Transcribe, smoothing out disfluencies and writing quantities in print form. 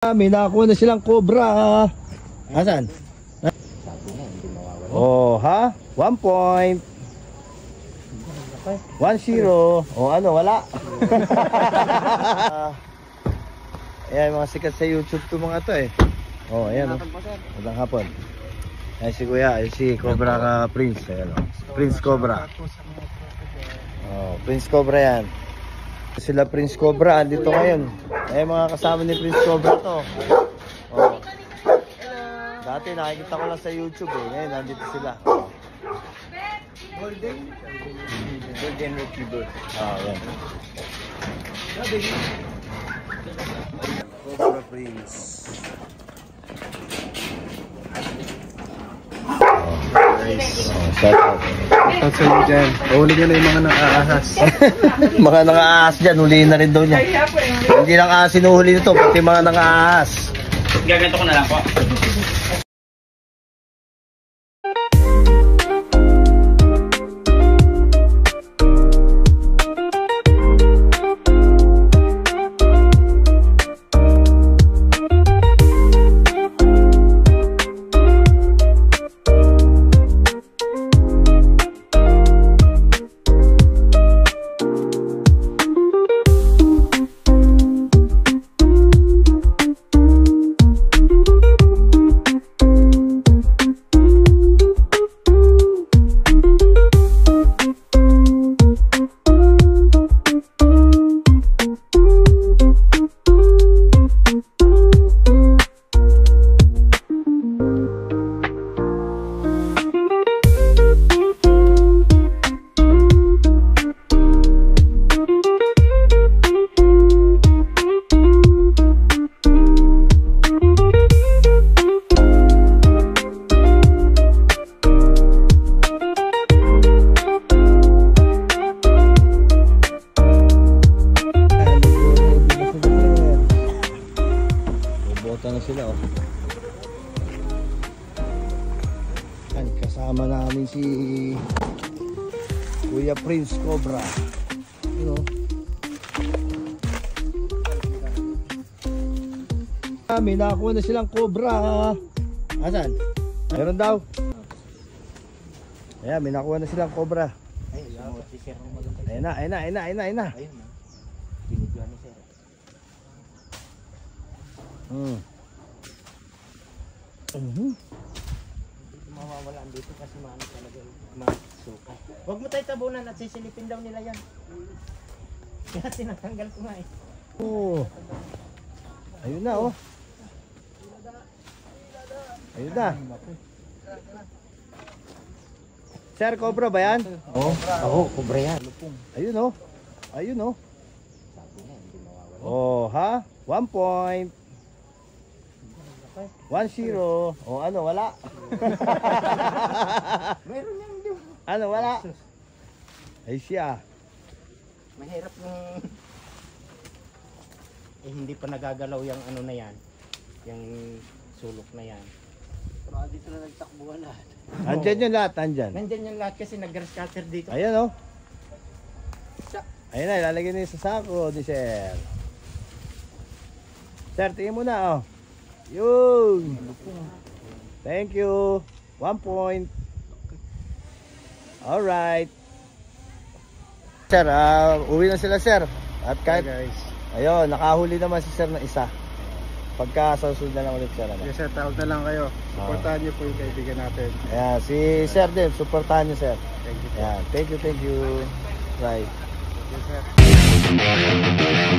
May nakakuha na silang cobra. Asan? Oh, ha? 1 point. 1-0. O ano, wala. Ayan, mga sikat sa YouTube to mga to eh. Oh, ayan. Magandang hapon. Ayan si Kuya, ayan si Cobra ka Prince. Ayan, oh. Prince Cobra. Oh, Prince Cobra yan. Sila Prince Cobra, andito ngayon. Eh, mga kasama ni Prince Cobra to. Oh. Dati nakikita ko lang sa YouTube eh. Ngayon, nandito sila. Golden Retriever. Ah, yan. Cobra Prince. Shout out. Shout sa inyo dyan. Huli nyo na yung mga nang-aahas. Mga nang-aahas dyan, huliin na rin daw niya. Hindi lang ahas sinuhuli nito, pati mga nang-aahas. Gaganto ko na lang po. Na sila oh. Yan, kasama namin si Kuya Prince Cobra. You know? May nakakuha na silang cobra. Asan? Meron daw. Ayan, may nakakuha na silang cobra. Ayun na, ayun na, ayun na, ayun na, ayun na. Binigyan ni sir. Hindi mawawalaan dito kasi maano talaga masuka. Huwag mo tayo tabunan at sisilipin daw nila yan. Kaya tinatanggal ko nga eh. Oh. Ayun na oh. Ayun na. Sir, cobra ba yan? Oo, oh, cobra yan. Ayun oh. Ayun oh. Oh, ha? 1 point. 1-0. O ano, wala. Meron yan doon. Ano, wala. Ay siya. Mahirap ng hindi pa nagagalaw yung ano na yan. Yung sulok na yan. Pero dito na nagtakbuhan lahat. Andyan yung lahat, andyan. Nandyan yung lahat kasi nag-grass cutter dito. Ayan oh. Ayun na, ilalagay na yung sa sako ni Sir. Sir, tingin mo na oh. Yun. Thank you. 1 point. Alright. Sir, uwi na sila sir. At kahit, guys. ayun, nakahuli naman si sir na isa. Pagka sa susunod na lang ulit sir. Ano? Yes sir, tawag na lang kayo. Supportahan nyo po yung kaibigan natin. Ayan, si sir din, supportahan niyo sir. Thank you. Ayan, thank you. Right. Yes sir. We'll be right back.